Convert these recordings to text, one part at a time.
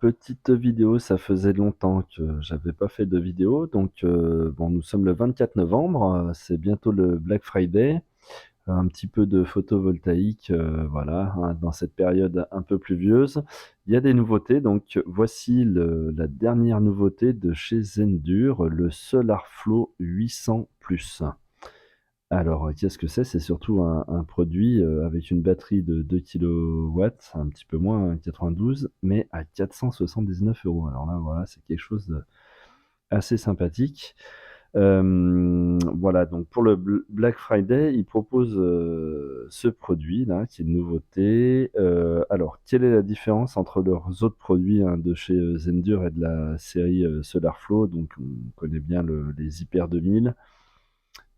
petite vidéo, ça faisait longtemps que j'avais pas fait de vidéo donc bon, nous sommes le 24 novembre, c'est bientôt le Black Friday. Un petit peu de photovoltaïque, voilà, hein, dans cette période un peu pluvieuse. Il y a des nouveautés, donc voici la dernière nouveauté de chez Zendur, le SolarFlow 800+. Alors, qu'est-ce que c'est? C'est surtout un produit, avec une batterie de 2 kilowatts, un petit peu moins, hein, 92, mais à 479 €. Alors là, voilà, c'est quelque chose d'assez sympathique. Voilà, donc pour le Black Friday, ils proposent, ce produit-là, qui est une nouveauté. Alors, quelle est la différence entre leurs autres produits, hein, de chez, Zendur et de la série, SolarFlow? Donc on connaît bien les Hyper 2000,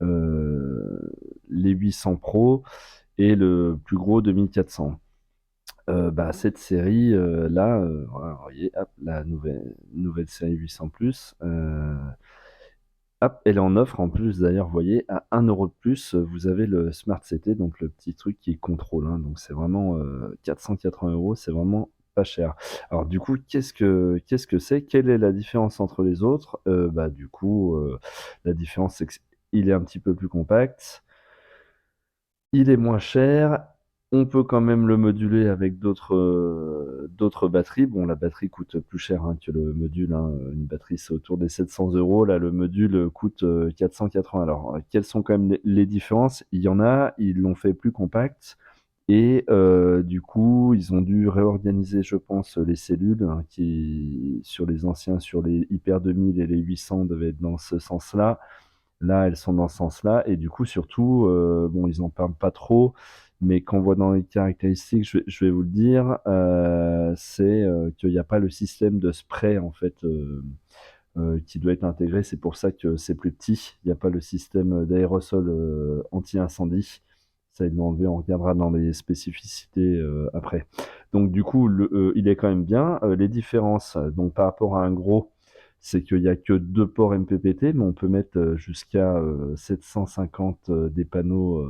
les 800 Pro et le plus gros 2400. Bah, cette série, là, voilà, vous voyez, hop, la nouvelle série 800+, hop, elle est en offre en plus d'ailleurs, vous voyez, à 1 € de plus, vous avez le Smart CT, donc le petit truc qui contrôle, hein, donc c'est vraiment, 480 €, c'est vraiment pas cher. Alors du coup, qu'est-ce que c'est? Quelle est la différence entre les autres? Bah, du coup, la différence, c'est qu'il est un petit peu plus compact, il est moins cher, on peut quand même le moduler avec d'autres batteries. Bon, la batterie coûte plus cher, hein, que le module, hein, une batterie, c'est autour des 700 €. Là, le module, coûte, 480. Alors, quelles sont quand même les différences? Il y en a, ils l'ont fait plus compact et du coup, ils ont dû réorganiser, je pense, les cellules, hein, qui sur les anciens, sur les Hyper 2000 et les 800 devaient être dans ce sens-là. Là, elles sont dans ce sens-là et du coup, surtout, bon, ils en parlent pas trop, mais quand on voit dans les caractéristiques, je vais vous le dire, c'est, qu'il y a pas le système de spray, en fait, qui doit être intégré. C'est pour ça que c'est plus petit. Il y a pas le système, d'aérosol, anti-incendie. Ça, ils l'ont enlevé, on regardera dans les spécificités, après. Donc du coup, il est quand même bien. Les différences, donc par rapport à un gros, c'est qu'il y a que 2 ports MPPT, mais on peut mettre, jusqu'à, 750, des panneaux,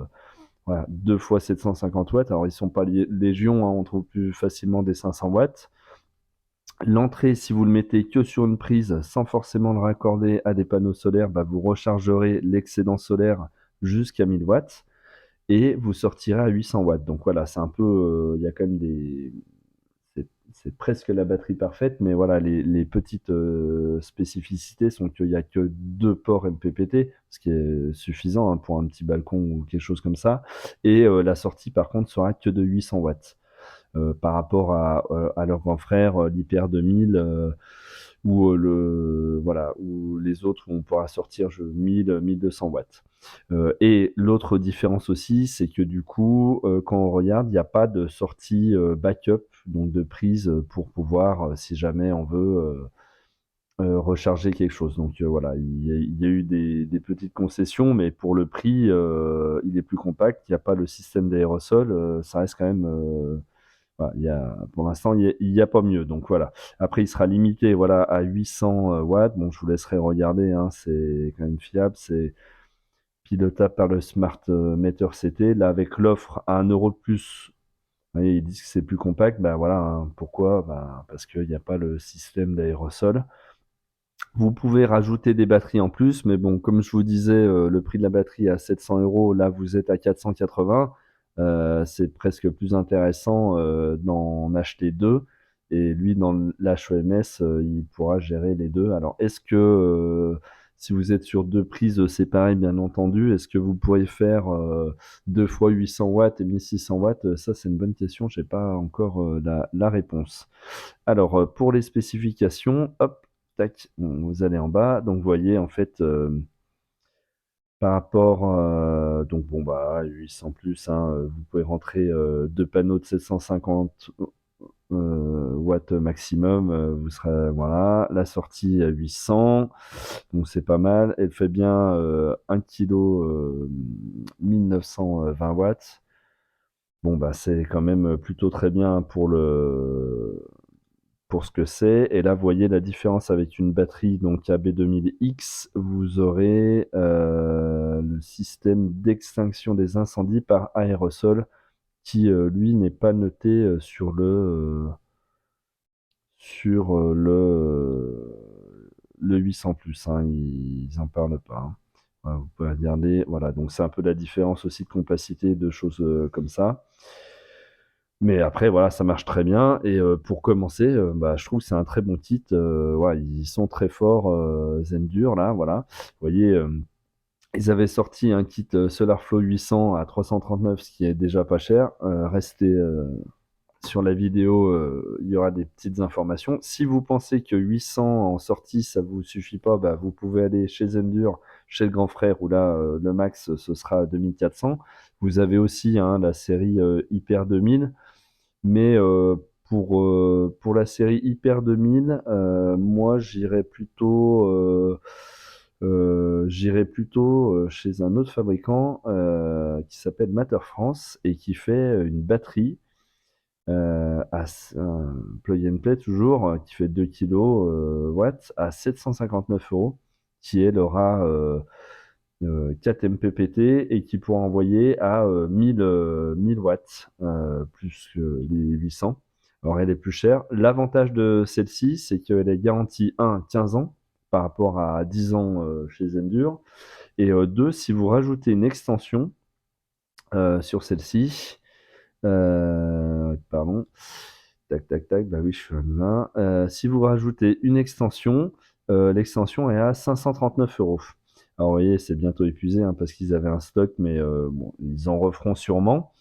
voilà, 2 fois 750 watts. Alors ils sont pas légion, hein, on trouve plus facilement des 500 watts. L'entrée, si vous le mettez que sur une prise, sans forcément le raccorder à des panneaux solaires, bah, vous rechargerez l'excédent solaire jusqu'à 1000 watts et vous sortirez à 800 watts. Donc voilà, c'est un peu, il y a quand même c'est presque la batterie parfaite, mais voilà, les petites, spécificités sont qu'il y a que 2 ports MPPT, ce qui est suffisant, hein, pour un petit balcon ou quelque chose comme ça et la sortie par contre sera que de 800 watts. Par rapport à leur grand frère, l'Hyper 2000, ou voilà, ou les autres où on pourra sortir 1000-1200 watts. Et l'autre différence aussi, c'est que du coup, quand on regarde, il n'y a pas de sortie, backup, donc de prise, pour pouvoir, si jamais on veut, recharger quelque chose. Donc voilà, il y a eu des petites concessions, mais pour le prix, il est plus compact, il y a pas le système d'aérosol, ça reste quand même, voilà, pour l'instant, il y a pas mieux, donc voilà. Après, il sera limité, voilà, à 800, watts. Bon, je vous laisserai regarder, hein, c'est quand même fiable, c'est pilotable par le Smart, Meter CT. Là, avec l'offre à 1 € de plus, vous voyez, ils disent que c'est plus compact, bah, voilà, hein. Pourquoi? Bah, parce qu'il y a pas le système d'aérosol. Vous pouvez rajouter des batteries en plus, mais bon, comme je vous disais, le prix de la batterie est à 700 €, là vous êtes à 480. C'est presque plus intéressant, d'en acheter 2 et lui dans l'HEMS, il pourra gérer les 2. Alors est-ce que, si vous êtes sur 2 prises, séparées bien entendu, est-ce que vous pourriez faire, 2 fois 800 watts et 1600 watts? Ça c'est une bonne question, j'ai pas encore, la réponse. Alors, pour les spécifications, hop, tac, vous allez en bas. Donc vous voyez en fait, par rapport, donc bon, bah, 800 plus, hein, vous pouvez rentrer, 2 panneaux de 750, watts maximum, vous serez voilà. La sortie à 800, donc c'est pas mal. Elle fait bien, 1 kilo, 1920 watts. Bon, bah, c'est quand même, plutôt très bien pour ce que c'est. Et là, vous voyez la différence avec une batterie donc AB2000X, vous aurez, le système d'extinction des incendies par aérosol qui, lui, n'est pas noté, sur, le 800 plus, hein, ils en parlent pas, hein. Vous pouvez regarder, voilà, donc c'est un peu la différence aussi de compacité, de choses, comme ça. Mais après voilà, ça marche très bien et pour commencer, bah, je trouve que c'est un très bon kit, ouais, ils sont très forts, Zendure là, voilà. Vous voyez, ils avaient sorti un kit, Solarflow 800 à 339, ce qui est déjà pas cher. Restez, sur la vidéo, il y aura des petites informations. Si vous pensez que 800 en sortie, ça vous suffit pas, bah, vous pouvez aller chez Zendure, chez le grand frère où là, le max, ce sera 2400. Vous avez aussi, hein, la série, Hyper 2000, mais pour la série Hyper 2000, moi j'irais plutôt chez un autre fabricant qui s'appelle Matter France et qui fait une batterie un plug and play toujours, qui fait 2 kilogrammes watts à 759 €, qui elle aura 4 MPPT et qui pourra envoyer à 1000 watts, plus que les 800. Alors elle est plus chère. L'avantage de celle-ci, c'est qu'elle est garantie 1 15 ans par rapport à 10 ans chez Zendure, et 2, si vous rajoutez une extension sur celle-ci, pardon, tac, tac, tac, bah oui, je suis là. Si vous rajoutez une extension, l'extension est à 539 €. Alors, vous voyez, c'est bientôt épuisé, hein, parce qu'ils avaient un stock, mais bon, ils en referont sûrement.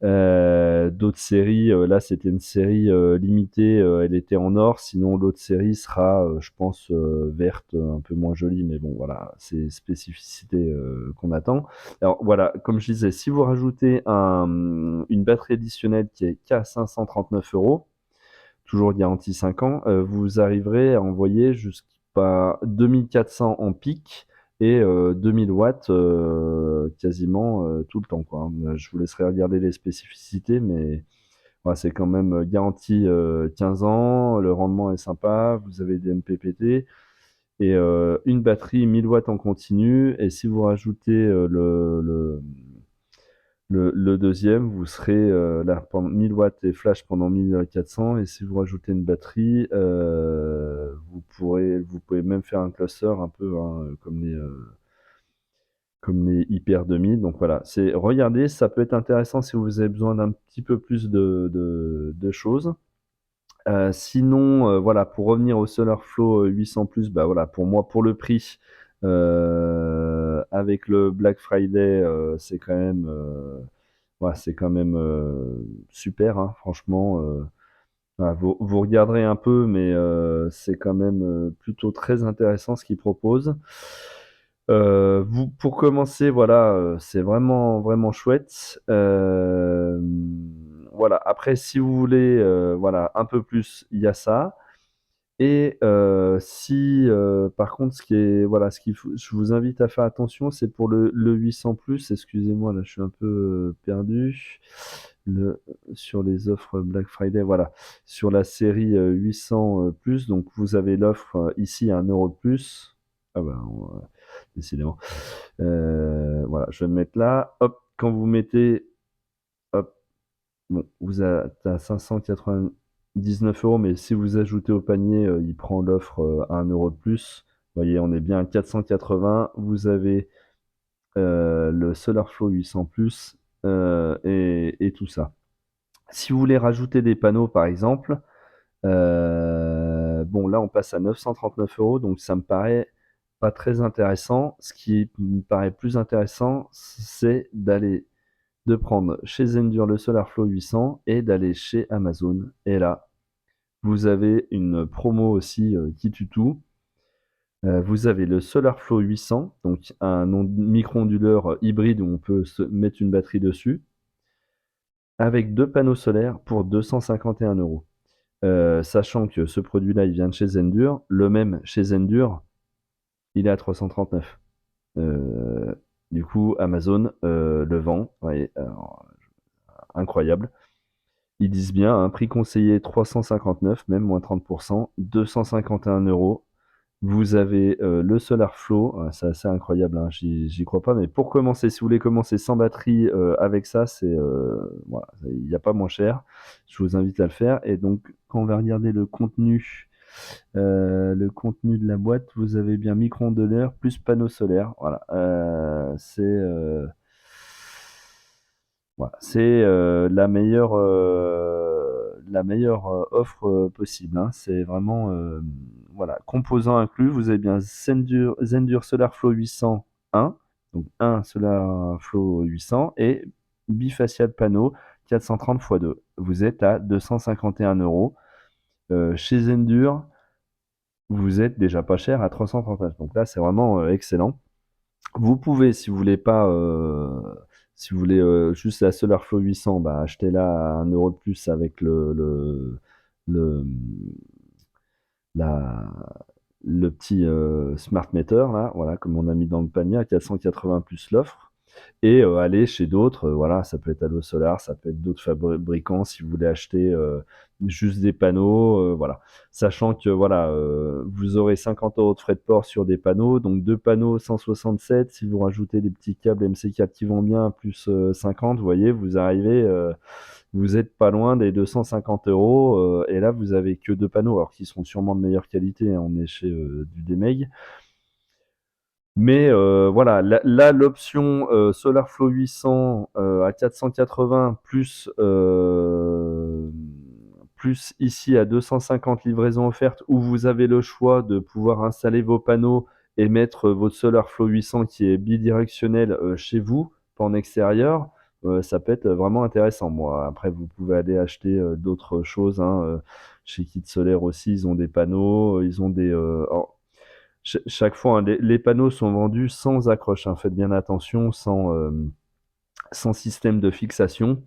D'autres séries, là, c'était une série limitée, elle était en or. Sinon, l'autre série sera, je pense, verte, un peu moins jolie, mais bon, voilà, c'est spécificité qu'on attend. Alors voilà, comme je disais, si vous rajoutez une batterie additionnelle qui est qu'à 539 €, toujours garantie 5 ans, vous arriverez à envoyer jusqu'à 2400 en pic et 2000 watts quasiment tout le temps, quoi, hein. Je vous laisserai regarder les spécificités, mais ouais, c'est quand même garanti 15 ans, le rendement est sympa, vous avez des MPPT et une batterie 1000 watts en continu, et si vous rajoutez le deuxième, vous serez là pendant 1000 watts et flash pendant 1400, et si vous rajoutez une batterie, vous pouvez même faire un cluster un peu, hein, comme les Hyper 2000. Donc voilà, regardez, ça peut être intéressant si vous avez besoin d'un petit peu plus de choses. Sinon, voilà, pour revenir au Solarflow 800 plus, bah voilà, pour moi, pour le prix, avec le Black Friday, c'est quand même super, hein, franchement. Voilà, vous regarderez un peu, mais c'est quand même plutôt très intéressant ce qu'ils proposent. Pour commencer, voilà, c'est vraiment, vraiment chouette. Voilà, après, si vous voulez, voilà, un peu plus, il y a ça. Et si, par contre, ce qu'il faut, je vous invite à faire attention, c'est pour le 800 plus. Excusez-moi, là, je suis un peu perdu. Sur les offres Black Friday, voilà. Sur la série 800 plus, donc vous avez l'offre ici à 1 € de plus. Ah ben, décidément. Voilà, je vais me mettre là. Hop, quand vous mettez, hop, bon, vous êtes à 599 €, mais si vous ajoutez au panier, il prend l'offre à 1 € de plus. Vous voyez, on est bien à 480. Vous avez le Solarflow 800 plus et tout ça. Si vous voulez rajouter des panneaux, par exemple, bon, là, on passe à 939 €, donc ça me paraît pas très intéressant. Ce qui me paraît plus intéressant, c'est de prendre chez Zendur le Solarflow 800 et d'aller chez Amazon. Et là, vous avez une promo aussi qui tue tout. Vous avez le Solarflow 800, donc un micro-onduleur hybride où on peut se mettre une batterie dessus, avec 2 panneaux solaires pour 251 €. Sachant que ce produit-là, il vient de chez Zendur. Le même chez Zendur, il est à 339. Heu, du coup, Amazon le vend, ouais, alors, incroyable. Ils disent bien, hein, prix conseillé 359, même moins 30%, 251 €. Vous avez, le Solarflow, c'est assez incroyable, hein, j'y crois pas, mais pour commencer, si vous voulez commencer sans batterie, avec ça, c'est, voilà, il y a pas moins cher. Je vous invite à le faire et donc quand on va regarder le contenu de la boîte, vous avez bien micro-ondes de l'air plus panneau solaire. Voilà, voilà, c'est la meilleure offre possible, hein. C'est vraiment, voilà, composants inclus. Vous avez bien Zendur SolarFlow 801, donc un SolarFlow 800 et bifacial panneau 430 x 2. Vous êtes à 251 euros. Chez Zendur, vous êtes déjà pas cher à 339. Donc là, c'est vraiment excellent. Vous pouvez, si vous voulez pas, si vous voulez juste la SolarFlow 800, bah, achetez-la à 1 euro de plus avec le, la, le petit smart meter, là, voilà, comme on a mis dans le panier, à 480 plus l'offre. Et aller chez d'autres, voilà, ça peut être Allo Solar, ça peut être d'autres fabricants si vous voulez acheter juste des panneaux, voilà. Sachant que voilà, vous aurez 50 euros de frais de port sur des panneaux, donc deux panneaux 167, si vous rajoutez des petits câbles MC4 qui vont bien, plus 50, vous voyez, vous arrivez, vous êtes pas loin des 250 euros, et là vous avez que deux panneaux, alors qu'ils seront sûrement de meilleure qualité, hein, on est chez du Demeg. Mais voilà, là, l'option SolarFlow 800 à 480 plus ici à 250 livraisons offertes, où vous avez le choix de pouvoir installer vos panneaux et mettre votre SolarFlow 800 qui est bidirectionnel chez vous, pas en extérieur. Ça peut être vraiment intéressant. Moi, après, vous pouvez aller acheter d'autres choses, hein, chez Kit Solaire aussi, ils ont des panneaux, ils ont des. Chaque fois, hein, les panneaux sont vendus sans accroche, hein. Faites bien attention, sans système de fixation.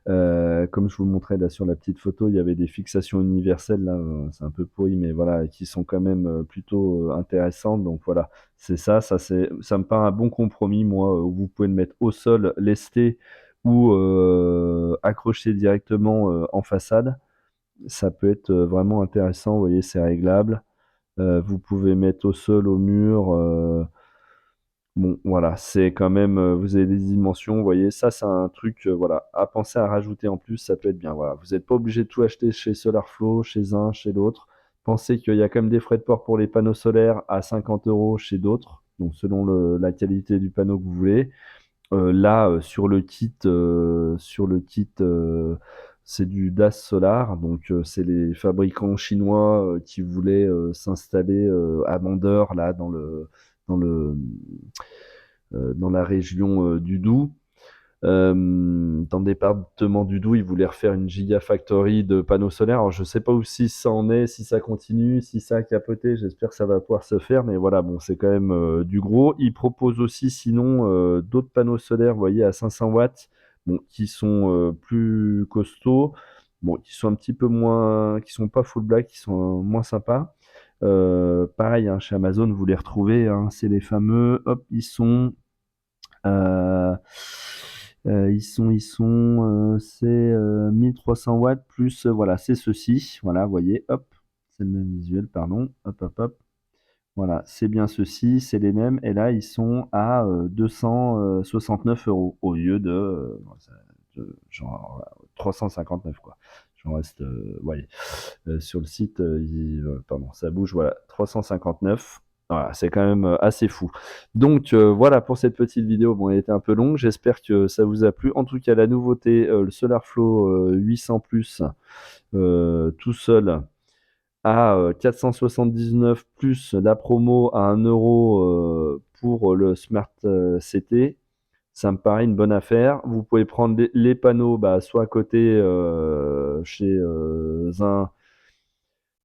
Comme je vous montrais là sur la petite photo, il y avait des fixations universelles, là, c'est un peu pourri, mais voilà, qui sont quand même plutôt intéressantes. Donc voilà, c'est ça, ça me paraît un bon compromis, moi, où vous pouvez le mettre au sol, lesté ou accroché directement en façade. Ça peut être vraiment intéressant, vous voyez, c'est réglable. Vous pouvez mettre au sol, au mur. Bon, voilà, c'est quand même. Vous avez des dimensions, vous voyez. Ça, c'est un truc, voilà, à penser à rajouter en plus. Ça peut être bien. Voilà, vous n'êtes pas obligé de tout acheter chez Solarflow, chez un, chez l'autre. Pensez qu'il y a quand même des frais de port pour les panneaux solaires à 50 euros chez d'autres, donc selon la qualité du panneau que vous voulez. Là, c'est du DAS Solar, donc c'est les fabricants chinois qui voulaient s'installer à Mandeur, là, dans le, dans la région du Doubs. Dans le département du Doubs, ils voulaient refaire une gigafactory de panneaux solaires. Alors, je ne sais pas où si ça en est, si ça continue, si ça a capoté. J'espère que ça va pouvoir se faire. Mais voilà, bon, c'est quand même du gros. Ils proposent aussi, sinon, d'autres panneaux solaires, vous voyez, à 500 watts, bon, qui sont plus costauds, bon, qui sont un petit peu moins, qui sont pas full black, qui sont moins sympas. Pareil, hein, chez Amazon, vous les retrouvez, hein, c'est les fameux, hop, euh, c'est 1300 watts plus, voilà, c'est ceci. Voilà, vous voyez, hop, c'est le même visuel, pardon. Hop, hop, hop. Voilà, c'est bien ceci, c'est les mêmes. Et là, ils sont à 269 euros au lieu genre 359, quoi. J'en reste, voyez. Sur le site, pardon, ça bouge, voilà, 359. Voilà, c'est quand même assez fou. Donc voilà pour cette petite vidéo. Bon, elle était un peu longue. J'espère que ça vous a plu. En tout cas, la nouveauté, le SolarFlow 800 plus, tout seul à 479 plus la promo à 1 euro pour le Smart CT. Ça me paraît une bonne affaire. Vous pouvez prendre les panneaux, bah, soit à côté chez un,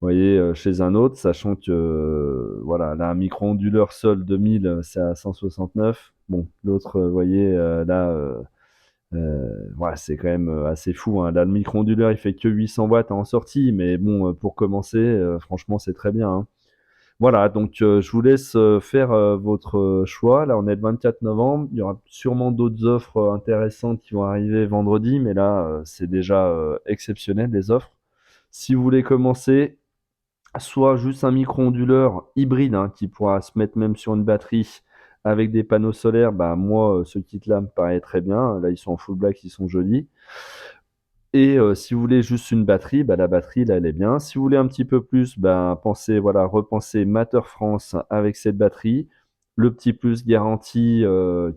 vous voyez, chez un autre, sachant que voilà, là, un micro-onduleur Sol 2000, c'est à 169. Bon, l'autre, vous voyez, là, ouais, c'est quand même assez fou, hein. Là, le micro-onduleur, il fait que 800 watts en sortie, mais bon, pour commencer, franchement, c'est très bien, hein. Voilà, donc je vous laisse faire votre choix. Là, on est le 24 novembre. Il y aura sûrement d'autres offres intéressantes qui vont arriver vendredi, mais là, c'est déjà exceptionnel, les offres. Si vous voulez commencer, soit juste un micro-onduleur hybride, hein, qui pourra se mettre même sur une batterie avec des panneaux solaires. Bah, moi, ce kit-là me paraît très bien. Là, ils sont en full black, ils sont jolis. Et si vous voulez juste une batterie, bah, la batterie là, elle est bien. Si vous voulez un petit peu plus, ben, pensez voilà, repensez Matter France avec cette batterie. Le petit plus garantie,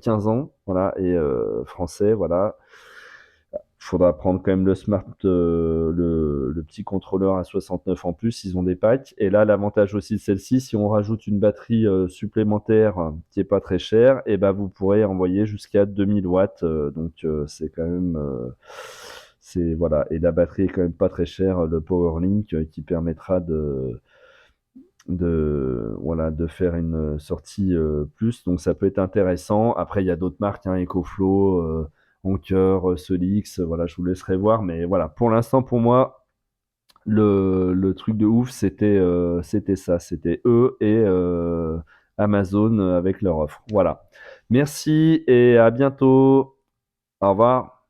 15 ans, voilà et français, voilà. Faudra prendre quand même le smart, le petit contrôleur à 69 en plus, ils ont des packs. Et là, l'avantage aussi de celle-ci, si on rajoute une batterie supplémentaire qui est pas très chère, et ben vous pourrez envoyer jusqu'à 2000 watts. Donc c'est quand même, c'est voilà. Et la batterie est quand même pas très chère, le PowerLink qui permettra de voilà de faire une sortie plus, donc ça peut être intéressant. Après il y a d'autres marques, hein, EcoFlow, Anker, Solix, voilà, je vous laisserai voir, mais voilà, pour l'instant pour moi le truc de ouf c'était ça, c'était eux et Amazon avec leur offre. Voilà, merci et à bientôt. Au revoir.